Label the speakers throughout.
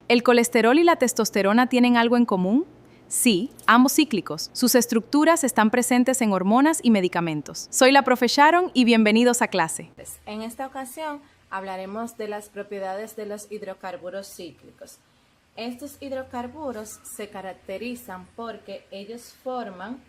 Speaker 1: ¿El colesterol y la testosterona tienen algo en común? Sí, ambos cíclicos. Sus estructuras están presentes en hormonas y medicamentos. Soy la profe Sharon y bienvenidos a clase.
Speaker 2: En esta ocasión hablaremos de las propiedades de los hidrocarburos cíclicos. Estos hidrocarburos se caracterizan porque ellos forman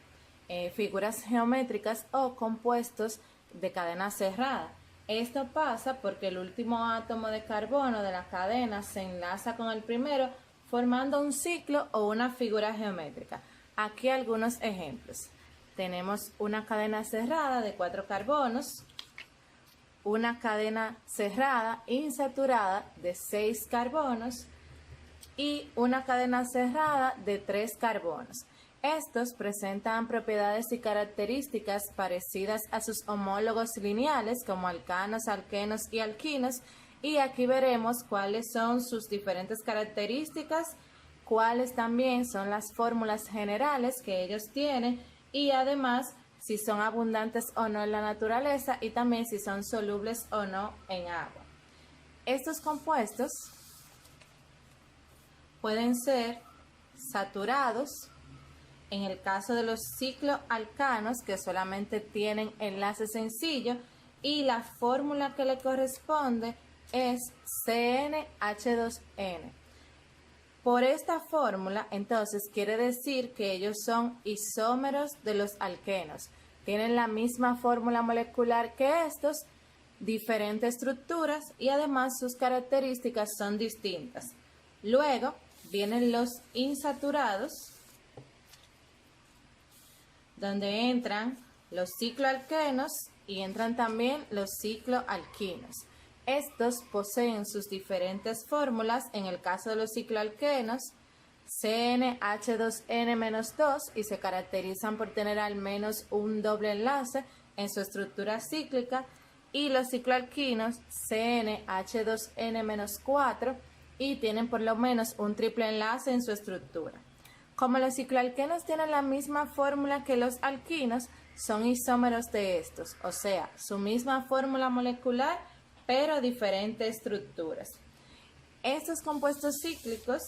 Speaker 2: figuras geométricas o compuestos de cadena cerrada. Esto pasa porque el último átomo de carbono de la cadena se enlaza con el primero formando un ciclo o una figura geométrica. Aquí algunos ejemplos. Tenemos una cadena cerrada de 4 carbonos, una cadena cerrada insaturada de 6 carbonos y una cadena cerrada de 3 carbonos. Estos presentan propiedades y características parecidas a sus homólogos lineales como alcanos, alquenos y alquinos, y aquí veremos cuáles son sus diferentes características, cuáles también son las fórmulas generales que ellos tienen y además si son abundantes o no en la naturaleza y también si son solubles o no en agua. Estos compuestos pueden ser saturados. En el caso de los cicloalcanos, que solamente tienen enlace sencillo, y la fórmula que le corresponde es CnH2n. Por esta fórmula, entonces, quiere decir que ellos son isómeros de los alquenos. Tienen la misma fórmula molecular que estos, diferentes estructuras y además sus características son distintas. Luego vienen los insaturados, donde entran los cicloalquenos y entran también los cicloalquinos. Estos poseen sus diferentes fórmulas, en el caso de los cicloalquenos, CnH2n-2 y se caracterizan por tener al menos un doble enlace en su estructura cíclica, y los cicloalquinos CnH2n-4 y tienen por lo menos un triple enlace en su estructura. Como los cicloalquenos tienen la misma fórmula que los alquinos, son isómeros de estos, o sea, su misma fórmula molecular, pero diferentes estructuras. Estos compuestos cíclicos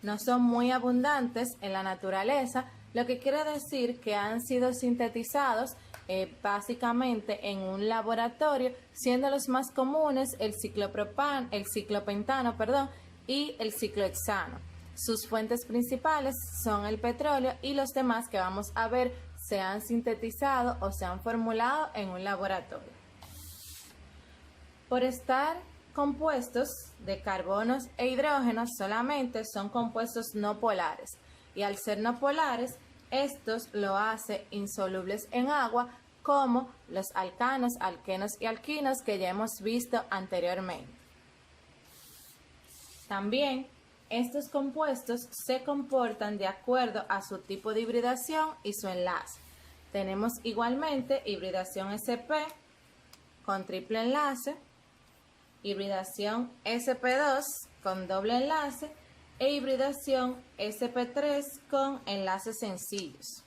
Speaker 2: no son muy abundantes en la naturaleza, lo que quiere decir que han sido sintetizados básicamente en un laboratorio, siendo los más comunes el ciclopentano, y el ciclohexano. Sus fuentes principales son el petróleo y los demás que vamos a ver se han sintetizado o se han formulado en un laboratorio. Por estar compuestos de carbonos e hidrógenos solamente son compuestos no polares y al ser no polares estos lo hace insolubles en agua como los alcanos, alquenos y alquinos que ya hemos visto anteriormente. También estos compuestos se comportan de acuerdo a su tipo de hibridación y su enlace. Tenemos igualmente hibridación sp con triple enlace, hibridación sp2 con doble enlace e hibridación sp3 con enlaces sencillos.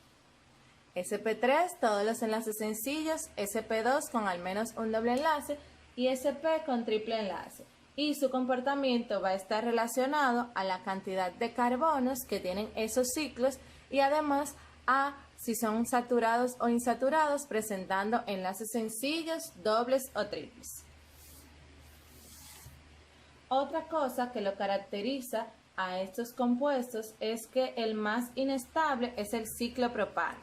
Speaker 2: sp3 todos los enlaces sencillos, sp2 con al menos un doble enlace y sp con triple enlace. Y su comportamiento va a estar relacionado a la cantidad de carbonos que tienen esos ciclos y además a si son saturados o insaturados, presentando enlaces sencillos, dobles o triples. Otra cosa que lo caracteriza a estos compuestos es que el más inestable es el ciclopropano.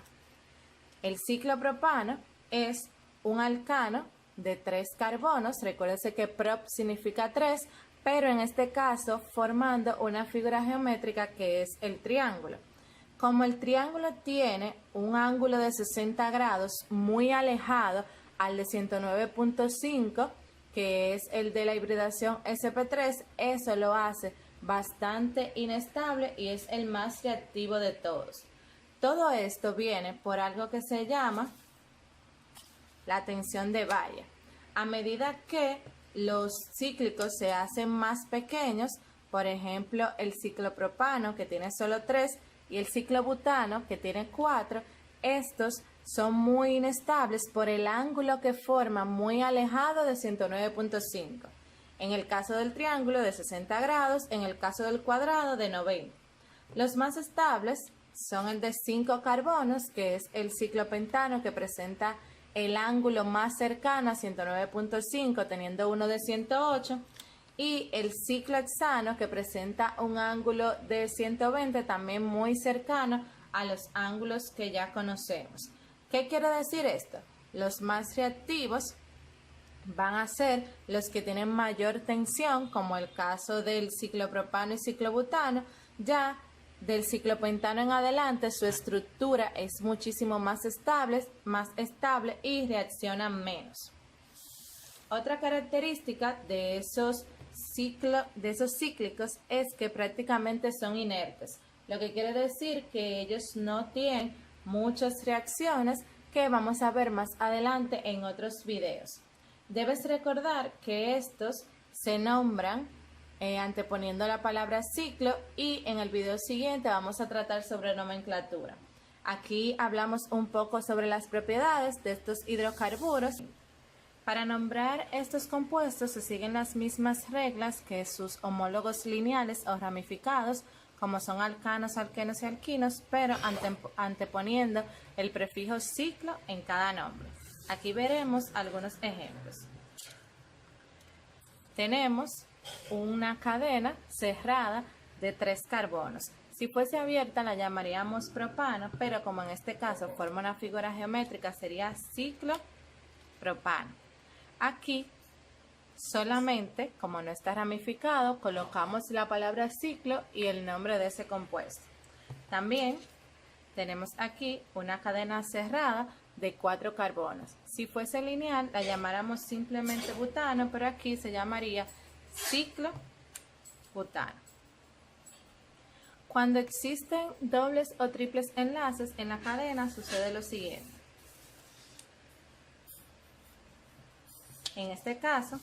Speaker 2: El ciclopropano es un alcano de 3 carbonos, recuérdense que prop significa 3, pero en este caso formando una figura geométrica que es el triángulo. Como el triángulo tiene un ángulo de 60 grados muy alejado al de 109.5, que es el de la hibridación sp3, eso lo hace bastante inestable y es el más reactivo de todos. Todo esto viene por algo que se llama la tensión de Bayer. A medida que los cíclicos se hacen más pequeños, por ejemplo el ciclopropano que tiene solo 3 y el ciclobutano que tiene 4, estos son muy inestables por el ángulo que forman muy alejado de 109.5. En el caso del triángulo de 60 grados, en el caso del cuadrado de 90. Los más estables son el de 5 carbonos, que es el ciclopentano, que presenta el ángulo más cercano a 109.5, teniendo uno de 108, y el ciclohexano, que presenta un ángulo de 120, también muy cercano a los ángulos que ya conocemos. ¿Qué quiere decir esto? Los más reactivos van a ser los que tienen mayor tensión, como el caso del ciclopropano y ciclobutano. Ya del ciclopentano en adelante su estructura es muchísimo más estable y reaccionan menos. Otra característica de esos cíclicos es que prácticamente son inertes, lo que quiere decir que ellos no tienen muchas reacciones, que vamos a ver más adelante en otros videos. Debes recordar que estos se nombran anteponiendo la palabra ciclo, y en el video siguiente vamos a tratar sobre nomenclatura. Aquí hablamos un poco sobre las propiedades de estos hidrocarburos. Para nombrar estos compuestos se siguen las mismas reglas que sus homólogos lineales o ramificados, como son alcanos, alquenos y alquinos, pero anteponiendo el prefijo ciclo en cada nombre. Aquí veremos algunos ejemplos. Tenemos una cadena cerrada de 3 carbonos. Si fuese abierta la llamaríamos propano, pero como en este caso forma una figura geométrica sería ciclo propano. Aquí solamente, como no está ramificado, colocamos la palabra ciclo y el nombre de ese compuesto. También tenemos aquí una cadena cerrada de 4 carbonos. Si fuese lineal la llamáramos simplemente butano, pero aquí se llamaría ciclo butano. Cuando existen dobles o triples enlaces en la cadena sucede lo siguiente. En este caso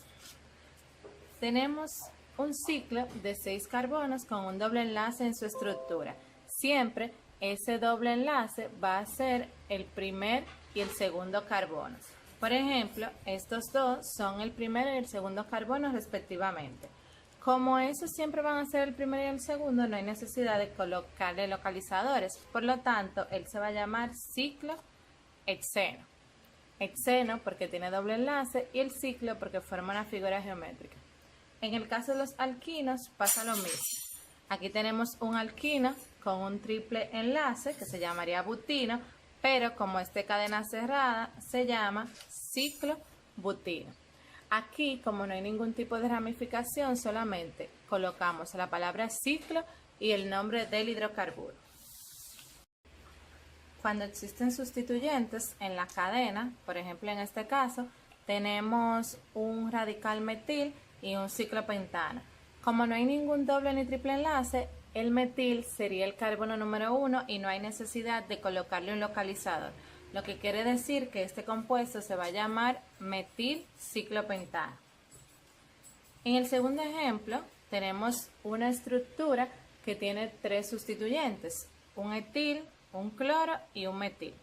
Speaker 2: tenemos un ciclo de 6 carbonos con un doble enlace en su estructura. Siempre ese doble enlace va a ser el primer y el segundo carbono. Por ejemplo, estos dos son el primero y el segundo carbono respectivamente. Como esos siempre van a ser el primero y el segundo, no hay necesidad de colocarle localizadores. Por lo tanto, él se va a llamar ciclo hexeno. Hexeno porque tiene doble enlace y el ciclo porque forma una figura geométrica. En el caso de los alquinos pasa lo mismo. Aquí tenemos un alquino con un triple enlace que se llamaría butino, pero como es de cadena cerrada se llama ciclo butino. Aquí, como no hay ningún tipo de ramificación, solamente colocamos la palabra ciclo y el nombre del hidrocarburo. Cuando existen sustituyentes en la cadena, por ejemplo en este caso, tenemos un radical metil y un ciclopentano. Como no hay ningún doble ni triple enlace, el metil sería el carbono número 1 y no hay necesidad de colocarle un localizador, lo que quiere decir que este compuesto se va a llamar metil ciclopentano. En el segundo ejemplo tenemos una estructura que tiene 3 sustituyentes, un etil, un cloro y un metil.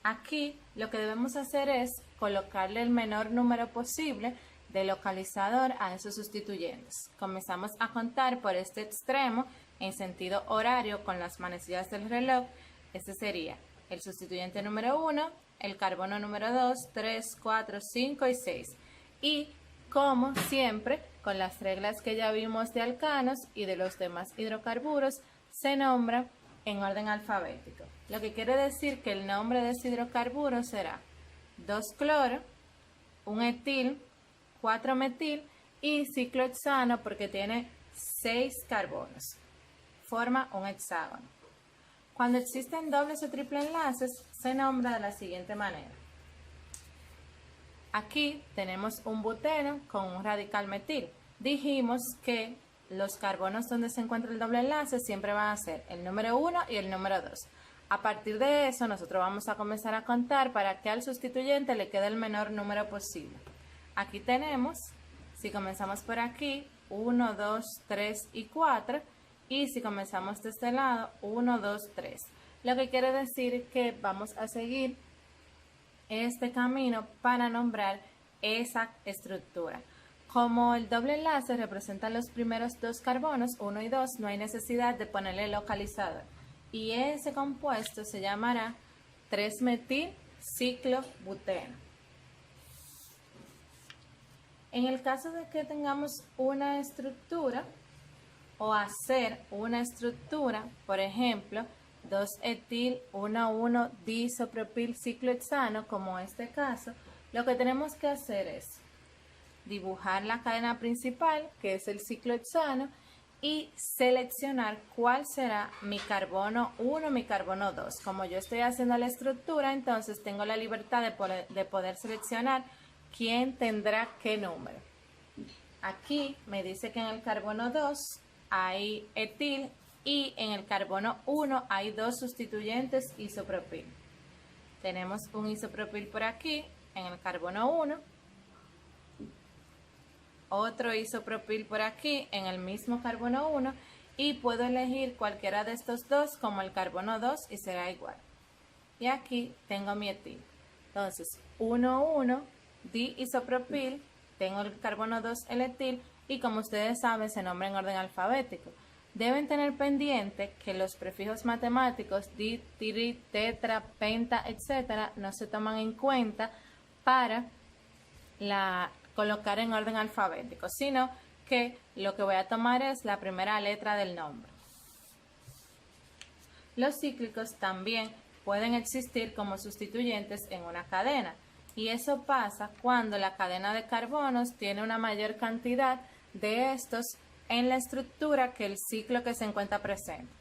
Speaker 2: Aquí lo que debemos hacer es colocarle el menor número posible de localizador a esos sustituyentes. Comenzamos a contar por este extremo en sentido horario con las manecillas del reloj. Este sería el sustituyente número 1, el carbono número 2, 3, 4, 5 y 6. Y como siempre, con las reglas que ya vimos de alcanos y de los demás hidrocarburos, se nombra en orden alfabético. Lo que quiere decir que el nombre de ese hidrocarburo será 2-cloro, un etil, 4-metil y ciclohexano porque tiene 6 carbonos. Forma un hexágono. Cuando existen dobles o triples enlaces, se nombra de la siguiente manera. Aquí tenemos un buteno con un radical metil. Dijimos que los carbonos donde se encuentra el doble enlace siempre van a ser el número 1 y el número 2. A partir de eso, nosotros vamos a comenzar a contar para que al sustituyente le quede el menor número posible. Aquí tenemos, si comenzamos por aquí, 1, 2, 3 y 4. Y si comenzamos de este lado, 1, 2, 3. Lo que quiere decir que vamos a seguir este camino para nombrar esa estructura. Como el doble enlace representa los primeros dos carbonos, 1 y 2, no hay necesidad de ponerle localizador. Y ese compuesto se llamará 3-metil-ciclobuteno. En el caso de que tengamos una estructura o hacer una estructura, por ejemplo, 2-etil 1,1-diisopropil ciclohexano, como este caso, lo que tenemos que hacer es dibujar la cadena principal, que es el ciclohexano, y seleccionar cuál será mi carbono 1, mi carbono 2. Como yo estoy haciendo la estructura, entonces tengo la libertad de poder seleccionar quién tendrá qué número. Aquí me dice que en el carbono 2 hay etil y en el carbono 1 hay dos sustituyentes isopropil. Tenemos un isopropil por aquí en el carbono 1, otro isopropil por aquí en el mismo carbono 1 y puedo elegir cualquiera de estos dos como el carbono 2 y será igual. Y aquí tengo mi etil. Entonces, 1,1 diisopropil, tengo el carbono 2, el etil, y como ustedes saben se nombra en orden alfabético. Deben tener pendiente que los prefijos matemáticos di, tri, tetra, penta, etc. no se toman en cuenta para colocar en orden alfabético, sino que lo que voy a tomar es la primera letra del nombre. Los cíclicos también pueden existir como sustituyentes en una cadena, y eso pasa cuando la cadena de carbonos tiene una mayor cantidad de estos en la estructura que el ciclo que se encuentra presente.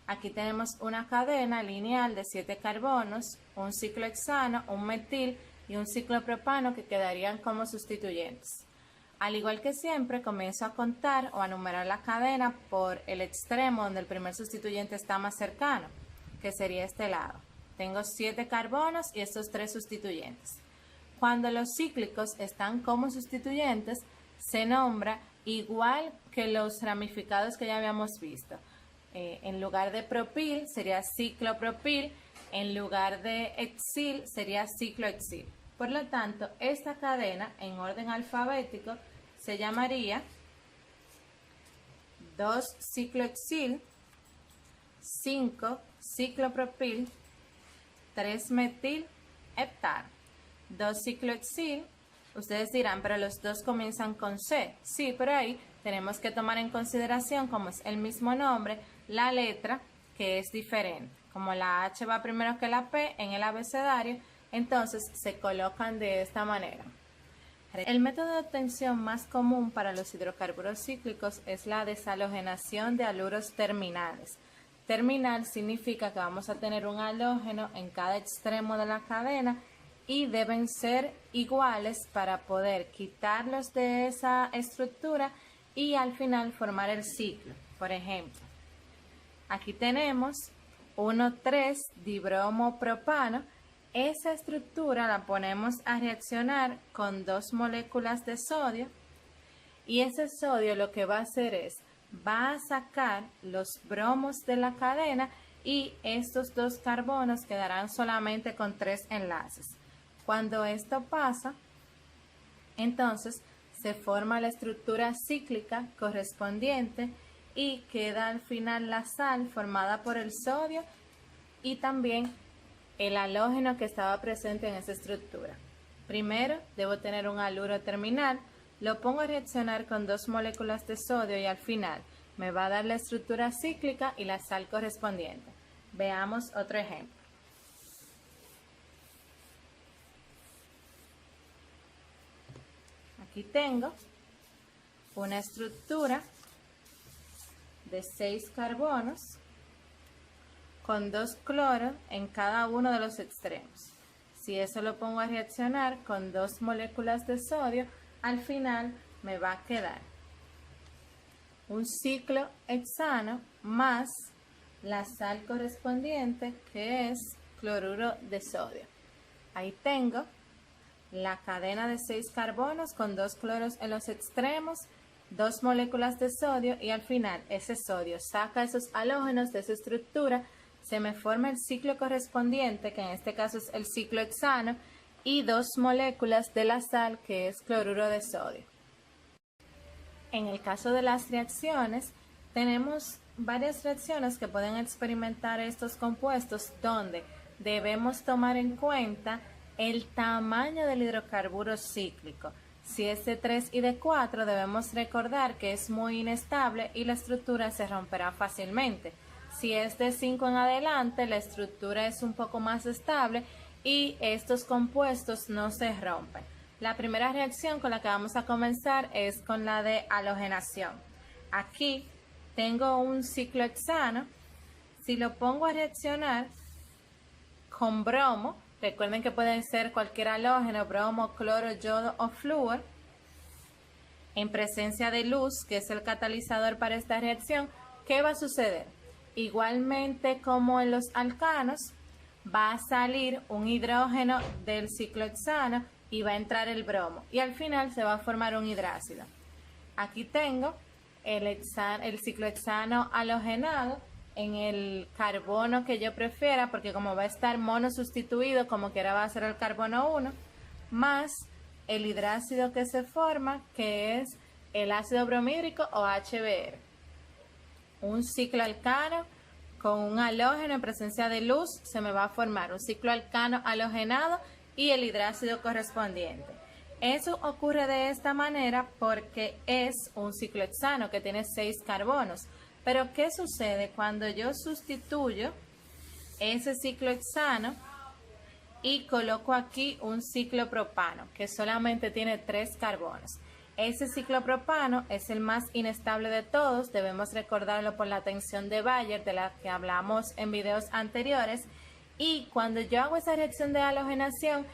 Speaker 2: Aquí tenemos una cadena lineal de 7 carbonos, un ciclohexano, un metil y un ciclopropano que quedarían como sustituyentes. Al igual que siempre, comienzo a contar o a numerar la cadena por el extremo donde el primer sustituyente está más cercano, que sería este lado. Tengo 7 carbonos y estos 3 sustituyentes. Cuando los cíclicos están como sustituyentes, se nombra igual que los ramificados que ya habíamos visto. En lugar de propil sería ciclopropil, en lugar de exil sería ciclohexil. Por lo tanto, esta cadena en orden alfabético se llamaría 2-ciclohexil, 5-ciclopropil, 3-metil-heptano. 2-ciclohexil, ustedes dirán, pero los dos comienzan con C. Sí, pero ahí tenemos que tomar en consideración, como es el mismo nombre, la letra que es diferente. Como la H va primero que la P en el abecedario, entonces se colocan de esta manera. El método de obtención más común para los hidrocarburos cíclicos es la deshalogenación de haluros terminales. Terminal significa que vamos a tener un halógeno en cada extremo de la cadena y deben ser iguales para poder quitarlos de esa estructura y al final formar el ciclo. Por ejemplo, aquí tenemos 1,3-dibromopropano. Esa estructura la ponemos a reaccionar con 2 moléculas de sodio y ese sodio lo que va a hacer es, va a sacar los bromos de la cadena y estos 2 carbonos quedarán solamente con 3 enlaces. Cuando esto pasa, entonces se forma la estructura cíclica correspondiente y queda al final la sal formada por el sodio y también el halógeno que estaba presente en esa estructura. Primero debo tener un haluro terminal, lo pongo a reaccionar con 2 moléculas de sodio y al final me va a dar la estructura cíclica y la sal correspondiente. Veamos otro ejemplo. Aquí tengo una estructura de 6 carbonos con 2 cloros en cada uno de los extremos. Si eso lo pongo a reaccionar con 2 moléculas de sodio, al final me va a quedar un ciclohexano más la sal correspondiente, que es cloruro de sodio. Ahí tengo la cadena de 6 carbonos con 2 cloros en los extremos, 2 moléculas de sodio y al final ese sodio saca esos halógenos de esa estructura, se me forma el ciclo correspondiente, que en este caso es el ciclohexano, y 2 moléculas de la sal, que es cloruro de sodio. En el caso de las reacciones, tenemos varias reacciones que pueden experimentar estos compuestos donde debemos tomar en cuenta el tamaño del hidrocarburo cíclico. Si es de 3 y de 4, debemos recordar que es muy inestable y la estructura se romperá fácilmente. Si es de 5 en adelante, la estructura es un poco más estable y estos compuestos no se rompen. La primera reacción con la que vamos a comenzar es con la de halogenación. Aquí tengo un ciclohexano. Si lo pongo a reaccionar con bromo, recuerden que pueden ser cualquier halógeno, bromo, cloro, yodo o flúor, en presencia de luz, que es el catalizador para esta reacción, ¿qué va a suceder? Igualmente como en los alcanos, va a salir un hidrógeno del ciclohexano y va a entrar el bromo y al final se va a formar un hidrácido. Aquí tengo el ciclohexano halogenado en el carbono que yo prefiera, porque como va a estar mono sustituido, como quiera va a ser el carbono 1, más el hidrácido que se forma, que es el ácido bromhídrico o HBr. Un cicloalcano con un halógeno en presencia de luz se me va a formar un cicloalcano halogenado y el hidrácido correspondiente. Eso ocurre de esta manera porque es un ciclohexano que tiene 6 carbonos. Pero ¿qué sucede cuando yo sustituyo ese ciclohexano y coloco aquí un ciclopropano que solamente tiene 3 carbonos? Ese ciclopropano es el más inestable de todos, debemos recordarlo por la tensión de Bayer de la que hablamos en videos anteriores, y cuando yo hago esa reacción de halogenación,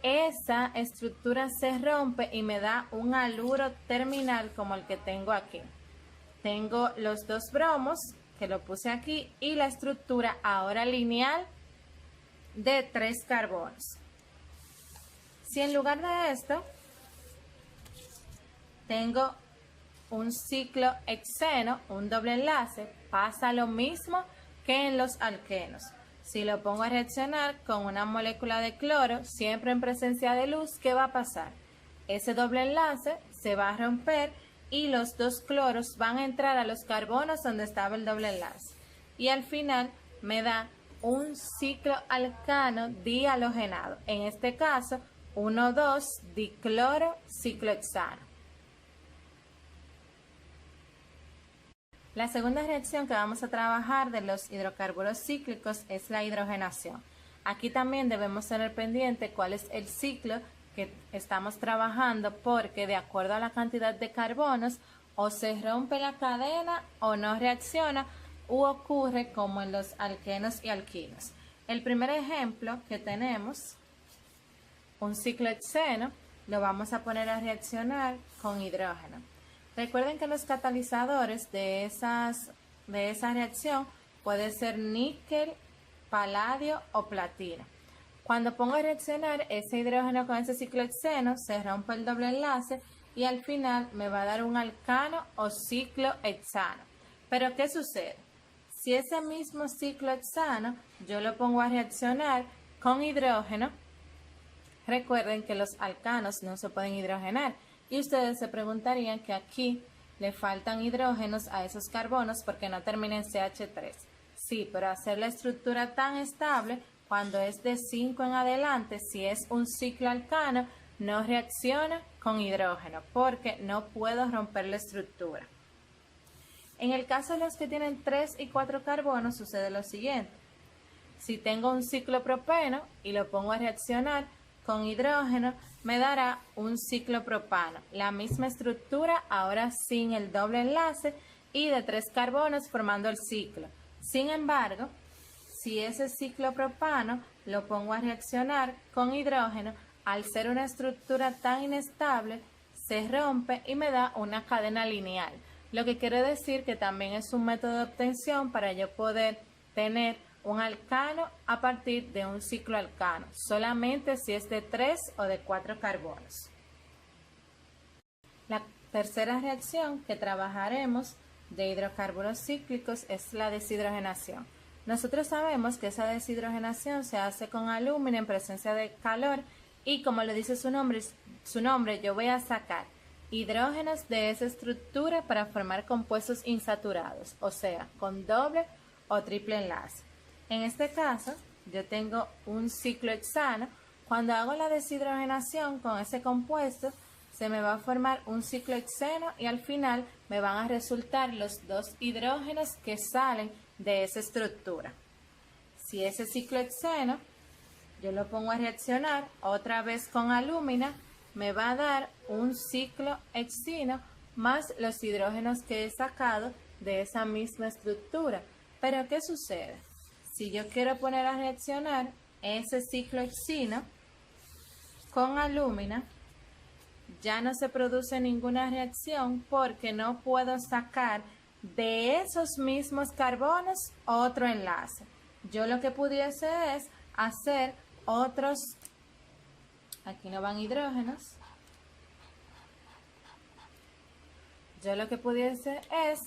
Speaker 2: esa estructura se rompe y me da un haluro terminal como el que tengo aquí. Tengo los 2 bromos que lo puse aquí y la estructura ahora lineal de 3 carbonos. Si en lugar de esto tengo un ciclohexeno, un doble enlace, pasa lo mismo que en los alquenos. Si lo pongo a reaccionar con una molécula de cloro, siempre en presencia de luz, ¿qué va a pasar? Ese doble enlace se va a romper y los 2 cloros van a entrar a los carbonos donde estaba el doble enlace. Y al final me da un cicloalcano dihalogenado. En este caso, 1,2-dicloro ciclohexano. La segunda reacción que vamos a trabajar de los hidrocarburos cíclicos es la hidrogenación. Aquí también debemos tener pendiente cuál es el ciclo que estamos trabajando, porque de acuerdo a la cantidad de carbonos o se rompe la cadena o no reacciona, u ocurre como en los alquenos y alquinos. El primer ejemplo que tenemos, un ciclohexeno, lo vamos a poner a reaccionar con hidrógeno. Recuerden que los catalizadores de esa reacción puede ser níquel, paladio o platino. Cuando pongo a reaccionar ese hidrógeno con ese ciclohexeno, se rompe el doble enlace y al final me va a dar un alcano o ciclohexano. Pero ¿qué sucede? Si ese mismo ciclohexano yo lo pongo a reaccionar con hidrógeno, recuerden que los alcanos no se pueden hidrogenar. Y ustedes se preguntarían que aquí le faltan hidrógenos a esos carbonos porque no termina en CH3. Sí, pero hacer la estructura tan estable, cuando es de 5 en adelante, si es un cicloalcano, no reacciona con hidrógeno porque no puedo romper la estructura. En el caso de los que tienen 3 y 4 carbonos sucede lo siguiente. Si tengo un ciclopropeno y lo pongo a reaccionar con hidrógeno, me dará un ciclopropano, la misma estructura, ahora sin el doble enlace y de 3 carbonos formando el ciclo. Sin embargo, si ese ciclopropano lo pongo a reaccionar con hidrógeno, al ser una estructura tan inestable, se rompe y me da una cadena lineal. Lo que quiere decir que también es un método de obtención para yo poder tener un alcano a partir de un cicloalcano, solamente si es de 3 o de 4 carbonos. La tercera reacción que trabajaremos de hidrocarburos cíclicos es la deshidrogenación. Nosotros sabemos que esa deshidrogenación se hace con alúmina en presencia de calor y, como le dice su nombre, yo voy a sacar hidrógenos de esa estructura para formar compuestos insaturados, o sea, con doble o triple enlace. En este caso, yo tengo un ciclohexano. Cuando hago la deshidrogenación con ese compuesto, se me va a formar un ciclohexeno y al final me van a resultar los dos hidrógenos que salen de esa estructura. Si ese ciclohexeno yo lo pongo a reaccionar otra vez con alúmina, me va a dar un ciclohexino más los hidrógenos que he sacado de esa misma estructura. Pero ¿qué sucede? Si yo quiero poner a reaccionar ese ciclohexino con alúmina, ya no se produce ninguna reacción porque no puedo sacar de esos mismos carbonos otro enlace. Yo lo que pudiese es hacer otros, aquí no van hidrógenos, yo lo que pudiese es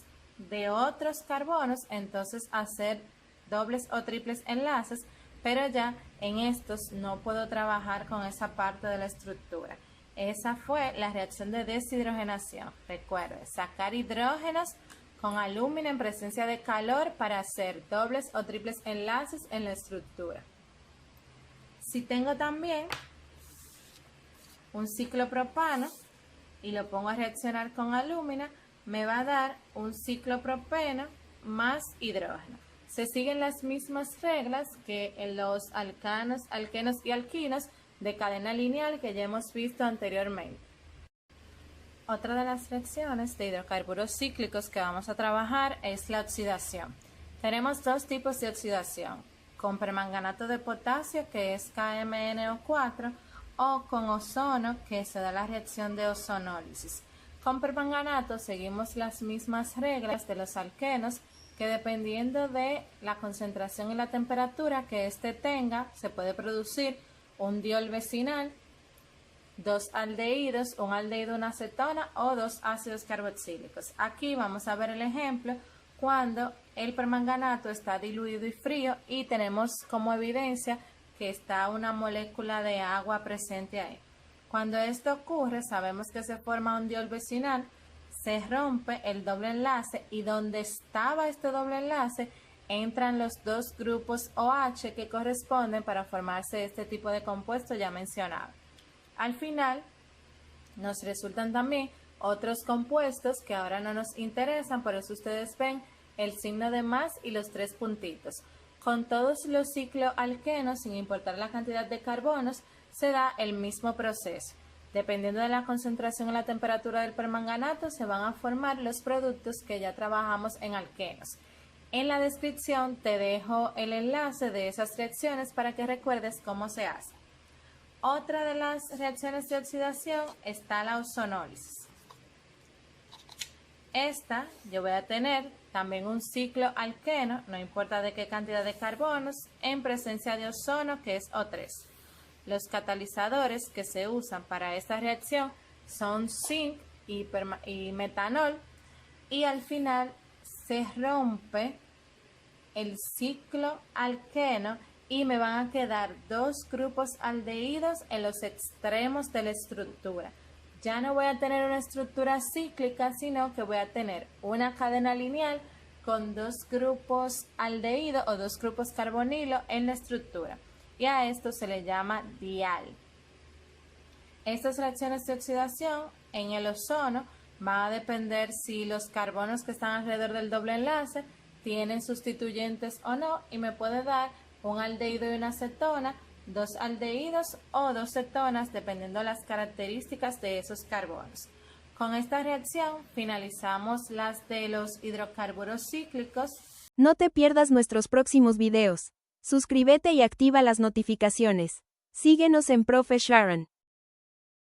Speaker 2: de otros carbonos entonces hacer dobles o triples enlaces, pero ya en estos no puedo trabajar con esa parte de la estructura. Esa fue la reacción de deshidrogenación. Recuerde, sacar hidrógenos con alúmina en presencia de calor para hacer dobles o triples enlaces en la estructura. Si tengo también un ciclopropano y lo pongo a reaccionar con alúmina, me va a dar un ciclopropeno más hidrógeno. Se siguen las mismas reglas que en los alcanos, alquenos y alquinos de cadena lineal que ya hemos visto anteriormente. Otra de las reacciones de hidrocarburos cíclicos que vamos a trabajar es la oxidación. Tenemos dos tipos de oxidación, con permanganato de potasio que es KMnO4 o con ozono que se da la reacción de ozonólisis. Con permanganato seguimos las mismas reglas de los alquenos que dependiendo de la concentración y la temperatura que éste tenga se puede producir un diol vecinal, dos aldehídos, un aldehído, una acetona o dos ácidos carboxílicos. Aquí vamos a ver el ejemplo cuando el permanganato está diluido y frío y tenemos como evidencia que está una molécula de agua presente ahí. Cuando esto ocurre, sabemos que se forma un diol vecinal, se rompe el doble enlace y donde estaba este doble enlace entran los dos grupos OH que corresponden para formarse este tipo de compuesto ya mencionado. Al final nos resultan también otros compuestos que ahora no nos interesan, por eso ustedes ven el signo de más y los tres puntitos. Con todos los cicloalquenos, sin importar la cantidad de carbonos, se da el mismo proceso. Dependiendo de la concentración y la temperatura del permanganato, se van a formar los productos que ya trabajamos en alquenos. En la descripción te dejo el enlace de esas reacciones para que recuerdes cómo se hace. Otra de las reacciones de oxidación está la ozonólisis. Esta yo voy a tener también un cicloalqueno, no importa de qué cantidad de carbonos, en presencia de ozono que es O3. Los catalizadores que se usan para esta reacción son zinc y metanol y al final se rompe el cicloalqueno y me van a quedar dos grupos aldehídos en los extremos de la estructura. Ya no voy a tener una estructura cíclica, sino que voy a tener una cadena lineal con dos grupos aldehído o dos grupos carbonilo en la estructura. Y a esto se le llama dial. Estas reacciones de oxidación en el ozono van a depender si los carbonos que están alrededor del doble enlace tienen sustituyentes o no y me puede dar un aldehído y una acetona, dos aldehídos o dos cetonas dependiendo de las características de esos carbonos. Con esta reacción finalizamos las de los hidrocarburos cíclicos.
Speaker 3: No te pierdas nuestros próximos videos. Suscríbete y activa las notificaciones. Síguenos en Profe Sharon.